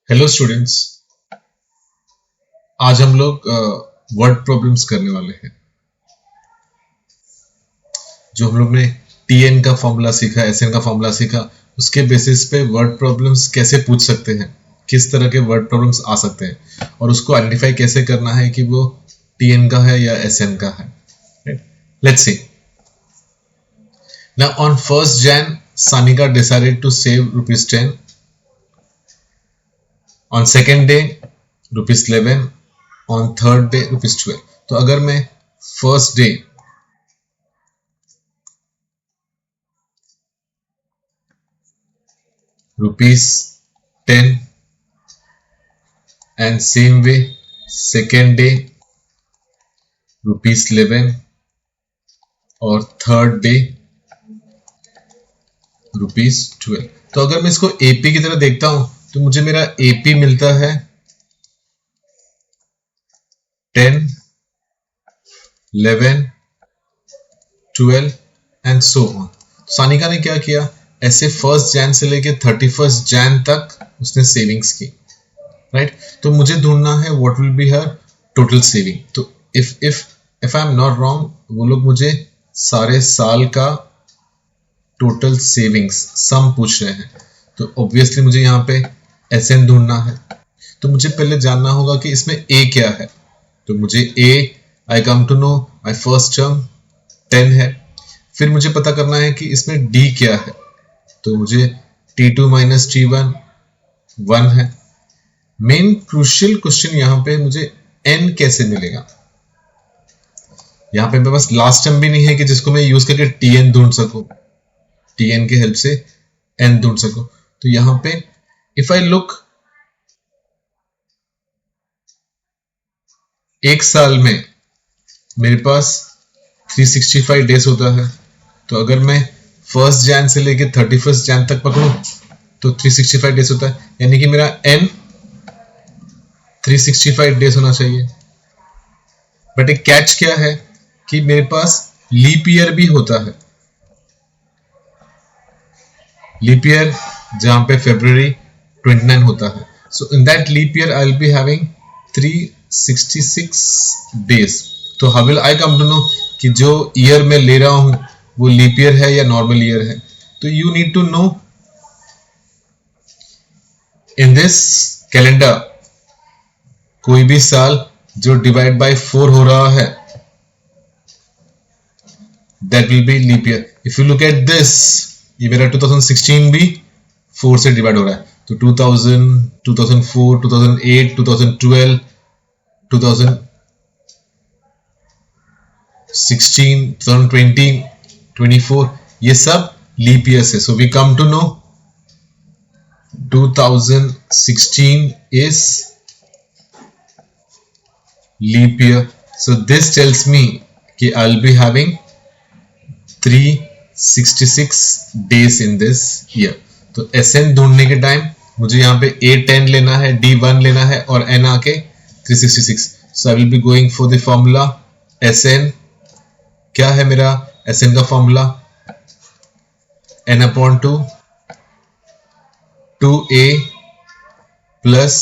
Hello students. आज हम लोग वर्ड प्रॉब्लम्स करने वाले हैं। जो हम लोग ने टीएन का फॉर्मूला सीखा, एसएन का फॉर्मूला सीखा, उसके बेसिस पे वर्ड प्रॉब्लम्स कैसे पूछ सकते हैं, किस तरह के वर्ड प्रॉब्लम्स आ सकते हैं और उसको आइडेंटिफाई कैसे करना है कि वो टीएन का है या एसएन का है। Let's see. Now on 1st Jan, Sanika decided to save ₹10. On second day ₹11, on third day ₹12। तो अगर मैं first day ₹10 and same way second day ₹11 और थर्ड डे ₹12। तो अगर मैं इसको एपी की तरह देखता हूं तो मुझे मेरा एपी मिलता है 10, 11, 12 एंड सो ऑन। सानिका ने क्या किया, ऐसे 1st Jan से लेके 31st Jan तक उसने सेविंग्स की, राइट। तो मुझे ढूंढना है what will be her total saving. तो if I am not wrong, वो लोग मुझे सारे साल का टोटल सेविंग्स सम पूछ रहे हैं। तो ऑब्वियसली मुझे यहाँ पे एसएन ढूंढना है। तो मुझे पहले जानना होगा कि इसमें ए क्या है। तो मुझे uh, I come to know my first term 10 है। फिर मुझे पता करना है कि इसमें डी क्या है। तो मुझे T2 माइनस T1 1 है। मेन क्रूशियल क्वेश्चन यहाँ पे मुझे n कैसे मिलेगा। यहाँ पे मेरे पास लास्ट टर्म भी नहीं है कि जिसको मैं यूज करके tn ढूंढ सकूं, tn के हेल्प से n ढूंढ सकूं। तो यहाँ पे इफ आई लुक, एक साल में मेरे पास 365 डेज होता है। तो अगर मैं 1st Jan से लेके 31st Jan तक पकड़ूं तो 365 डेज होता है, यानी कि मेरा n 365 डेज होना चाहिए। बट एक कैच क्या है कि मेरे पास लीप ईयर भी होता है। लीप ईयर जहां पे February 29 होता है। So in that leap year I will be having 366 days. तो how will I come to know कि जो ईयर में ले रहा हूं वो लीप ईयर है या नॉर्मल ईयर है। तो you need to know in this calendar कोई भी साल जो डिवाइड बाय 4 हो रहा है that will be leap year. If you look at this, ये मेरा 2016 भी 4 से डिवाइड हो रहा है। तो 2000, 2004, 2008, 2012, 2016, 2020, 24, ये सब लीप ईयर्स है। So we come to know 2016 is leap year. So this tells me कि I'll be having 366 days in this year. तो SN ढूंढने के टाइम मुझे यहाँ पे A10 लेना है, D1 लेना है और N आके 366. So I will be going for the formula SN. क्या है मेरा SN का formula? N/2 2A plus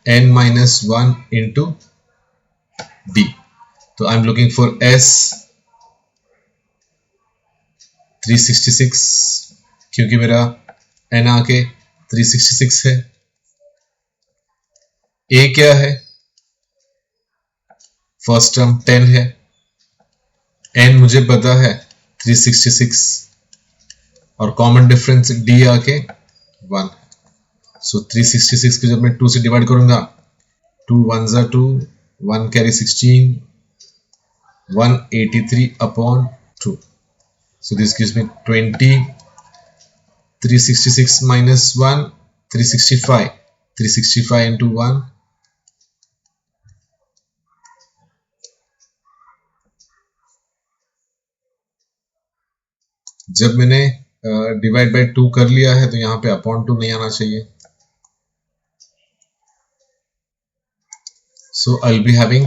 N-1 into D. तो I'm looking for S 366 क्योंकि मेरा N आके 366 है। A क्या है? फर्स्ट टर्म 10 है। N मुझे पता है 366 और कॉमन डिफरेंस D आके 1। सो 366 को जब मैं 2 से डिवाइड करूंगा, 2 1s are 2, 1 carry 16, 183/2। So this gives me 20, 366 minus 1, 365, 365 into 1, जब मैंने डिवाइड बाय 2 कर लिया है तो यहाँ पे अपॉन 2 नहीं आना चाहिए। So I'll be having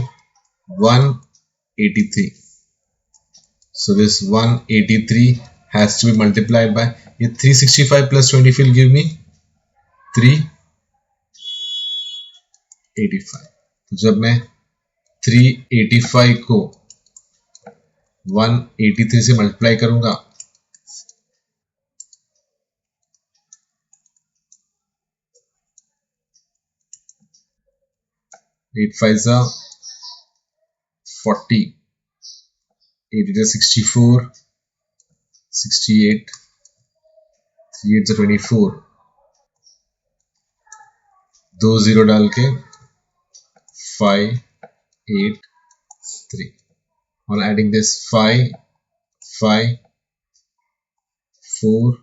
183. So this 183 has to be multiplied by, ये 365 plus 20 will give me 3 85। तो जब मैं 385 को 183 से मल्टीप्लाई करूंगा, 8 5 जा 40, 8 8 64, 68, 3 8 24, 2 0 डाल के 5 8 3, on adding this 5 5 4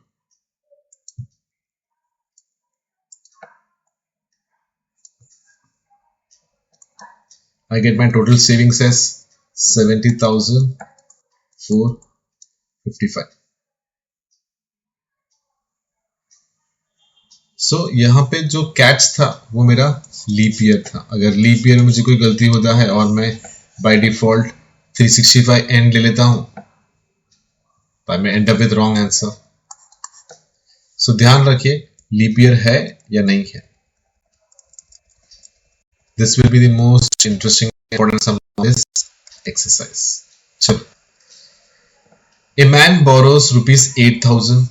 I get my total savings as 70,455. सो यहाँ पे जो कैच था वो मेरा लीप ईयर था। अगर लीप ईयर में मुझे कोई गलती होता है और मैं बाय डिफॉल्ट 365 एंड ले लेता हूँ, तो मैं end up with wrong answer. So ध्यान रखिए लीप ईयर है या नहीं है। This will be the most interesting important sum of this exercise. चलो, ए मैन बोरोस ₹8,000।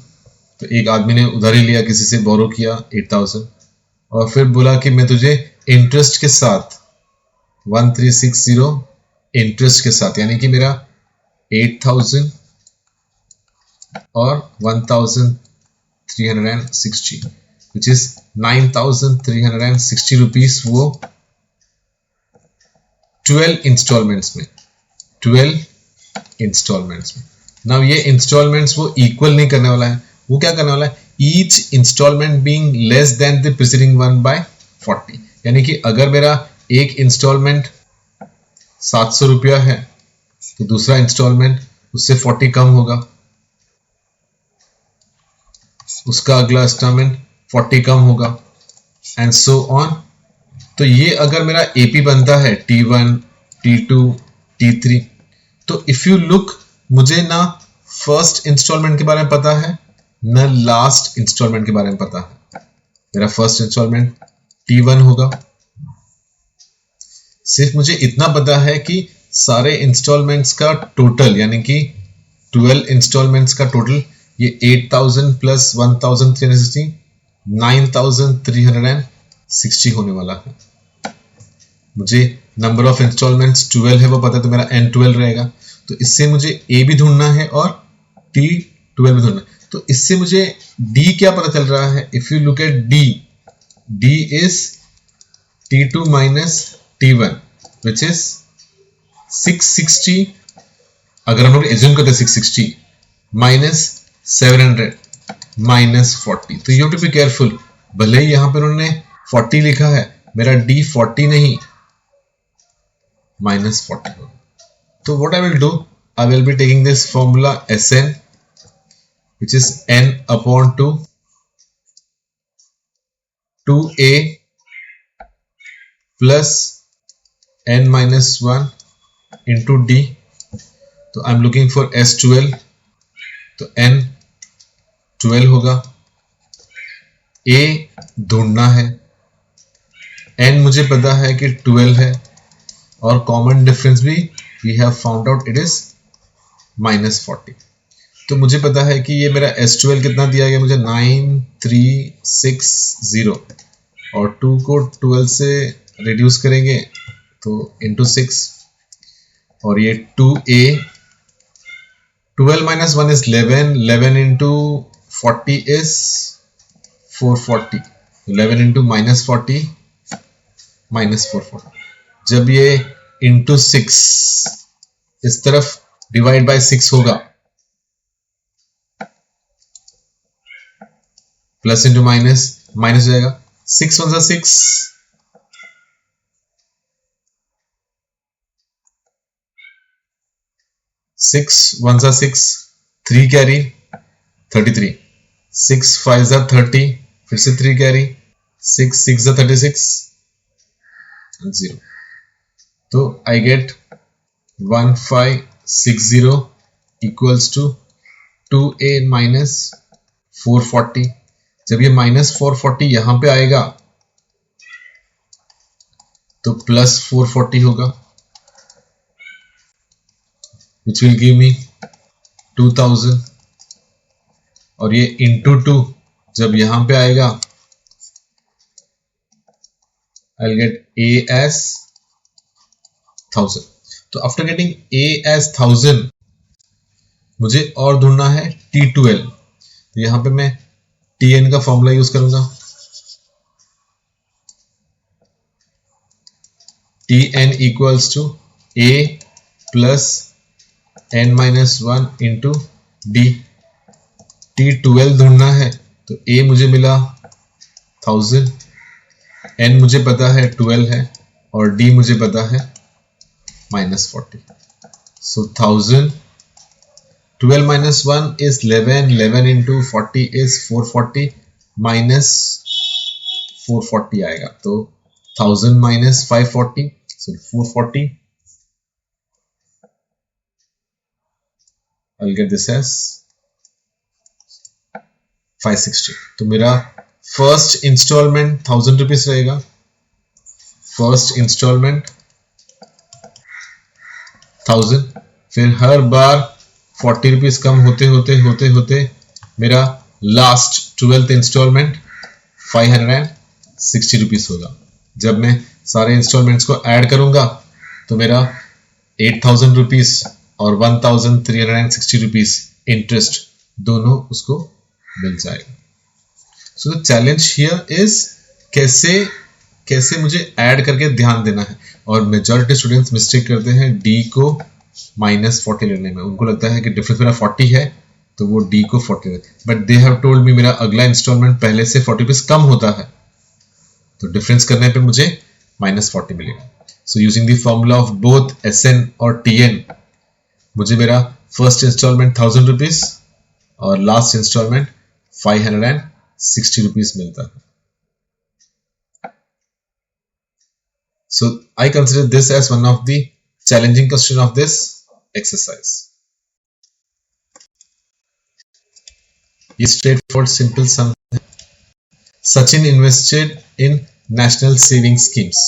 तो एक आदमी ने उधारी लिया, किसी से बोरो किया 8,000 और फिर बोला कि मैं तुझे इंटरेस्ट के साथ 1360 इंटरेस्ट के साथ, यानी कि मेरा 8,000 और 1,360 विच इज 9,360 रुपीज, वो 12 इंस्टॉलमेंट्स में, 12 इंस्टॉलमेंट्स में। नाउ ये इंस्टॉलमेंट्स वो इक्वल नहीं करने वाला है, वो क्या करने वाला है, each installment being less than the preceding one by 40। यानी कि अगर मेरा एक इंस्टॉलमेंट 700 रुपया है तो दूसरा इंस्टॉलमेंट उससे 40 कम होगा, उसका अगला इंस्टॉलमेंट 40 कम होगा, एंड सो ऑन। तो ये अगर मेरा एपी बनता है T1 T2 T3, तो इफ यू लुक, मुझे ना फर्स्ट इंस्टॉलमेंट के बारे में पता है न लास्ट इंस्टॉलमेंट के बारे में पता है। मेरा फर्स्ट इंस्टॉलमेंट T1 होगा, सिर्फ मुझे इतना पता है कि सारे इंस्टॉलमेंट्स का टोटल, यानी कि 12 इंस्टॉलमेंट्स का टोटल ये 8,000 प्लस 1,360 9,360 होने वाला है। मुझे नंबर ऑफ इंस्टॉलमेंट्स 12 है वो पता है, तो मेरा N12 रहेगा। तो इससे मुझे A भी ढूंढना है और T12 भी ढूंढना है। तो इससे मुझे D क्या पता चल रहा है, if you look eight D, D is T2 minus T1 which is 660। अगर हम लोग एज्यूम करते 660 माइनस 700 माइनस 40, तो you have to be careful. भले ही यहां पर उन्होंने 40 लिखा है, मेरा D 40 नहीं माइनस 40 होगा। तो what I will do, I will be taking this formula Sn which is n upon 2a plus n minus 1 into d। तो I am looking for S12, तो n 12 होगा, a ढूंढना है, n मुझे पता है कि 12 है और कॉमन डिफरेंस भी we have found out, it is minus 40। तो मुझे पता है कि ये मेरा S12 कितना दिया गया मुझे 9360 और 2 को 12 से रिड्यूस करेंगे तो इंटू 6, और ये 2a 12 minus 1 is 11, 11 into 40 is 440, 11 into minus 40 minus 440। जब ये इंटू 6 इस तरफ डिवाइड बाय 6 होगा, प्लस इंटू माइनस माइनस हो जाएगा, 6 1 6, 6 1 6, 3 कैरी 33, 6 5 30, फिर से 3 कैरी, 6 6 36 0। तो I get 1560 equals to 2a minus 440। जब ये माइनस 440 यहां पे आएगा तो प्लस 440 होगा, विच विल गिव मी 2000, और ये इंटू 2 जब यहां पे आएगा I'll get A as 1000. तो आफ्टर गेटिंग A as 1000 मुझे और ढूंढना है T12. तो यहां पे मैं Tn का फॉर्मूला यूज करूंगा, Tn equals to A plus n minus 1 into D. T12 ढूंढना है तो A मुझे मिला 1000, n मुझे पता है 12 है और d मुझे पता है -40. So 1000, 12 minus 1 is 11, 11 into 40 is 440, minus 440 आएगा, तो 1000 minus 540, so 440. I'll get this as 560. तो मेरा फर्स्ट इंस्टॉलमेंट 1000 रुपीज रहेगा, फर्स्ट इंस्टॉलमेंट 1000, फिर हर बार 40 रुपीज कम होते होते होते होते मेरा लास्ट 12th इंस्टॉलमेंट 560 रुपीज होगा. जब मैं सारे इंस्टॉलमेंट्स को ऐड करूंगा तो मेरा 8000 रुपीज और 1360 रुपीज इंटरेस्ट दोनों उसको मिल जाएगा. So the challenge here is कैसे मुझे ऐड करके ध्यान देना है. और मेजॉरिटी स्टूडेंट्स मिस्टेक करते हैं D को -40 लेने में. उनको लगता है कि डिफरेंस मेरा 40 है तो वो D को 40 लेते, but they have told me मेरा अगला इंस्टॉलमेंट पहले से 40 रुपीज कम होता है, तो डिफरेंस करने पे मुझे -40 मिलेगा. So using the formula of both SN और TN मुझे मेरा फर्स्ट इंस्टॉलमेंट 1000 रुपीज और लास्ट इंस्टॉलमेंट 560 रुपीज मिलता है. So I consider this as one of the challenging question of this exercise. ये straightforward simple sum है. Sachin invested in national saving schemes.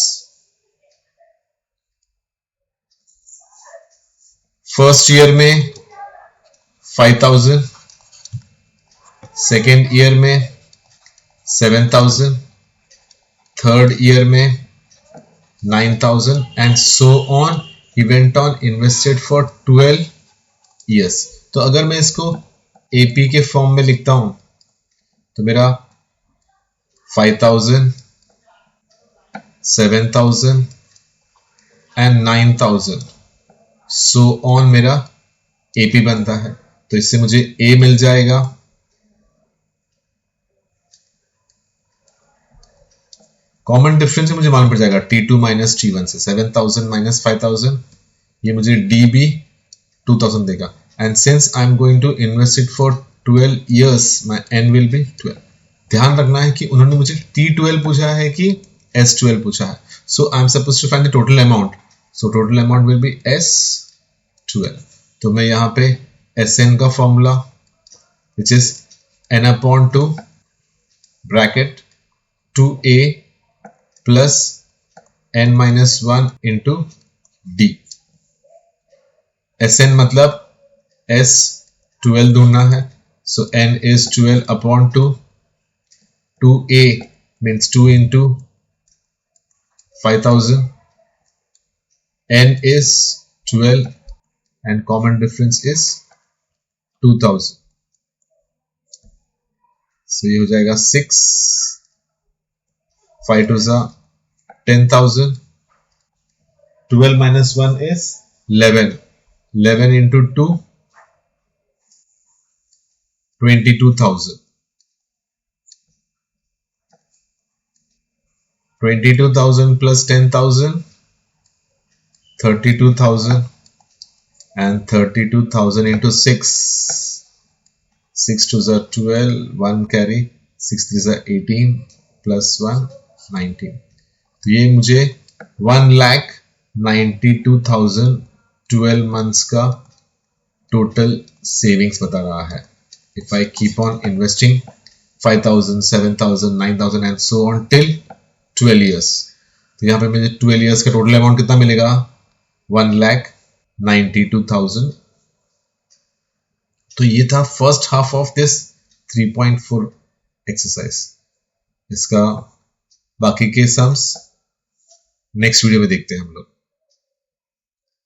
First year में 5000, second year में 7000, third year में 9000 and so on. He went on invested for 12 years. तो अगर मैं इसको AP के फॉर्म में लिखता हूं तो मेरा 5000, 7000 and 9000 so on मेरा AP बनता है. तो इससे मुझे A मिल जाएगा, कॉमन डिफरेंस मुझे मालूम पड़ जाएगा T2 माइनस T1 से. 7000 माइनस 5000 ये मुझे DB 2000 देगा. And since I am going to invest it for 12 years my N will be 12. ध्यान रखना है कि उन्होंने मुझे T12 पूछा है कि S12 पूछा है. So I am suppose to find the total amount. So total amount will be S12. तो मैं यहाँ पे SN का formula which is N/2 bracket 2A plus n minus 1 into D. SN मतलब S12 ढूंढना है. So n is 12/2. 2A means 2 into 5000. N is 12 and common difference is 2000. So ये हो जाएगा 6. 5 2s are 10,000. 12 minus 1 is 11. 11 into 2, 22,000. 22,000 plus 10,000, 32,000, and 32,000 into 6. 6 2s are 12, 1 carry, 6 3s are 18 plus 1. 19. तो ये मुझे 1,92,000 12 months का टोटल सेविंग्स बता रहा है. If I keep on investing 5,000, 7,000, 9,000 and so on till 12 years. तो तो यहाँ पे मुझे 12 इयर्स का टोटल अमाउंट कितना मिलेगा, 1,92,000। तो ये था first half of this 3.4 exercise. इसका बाकी के सम्स नेक्स्ट वीडियो में देखते हैं हम लोग।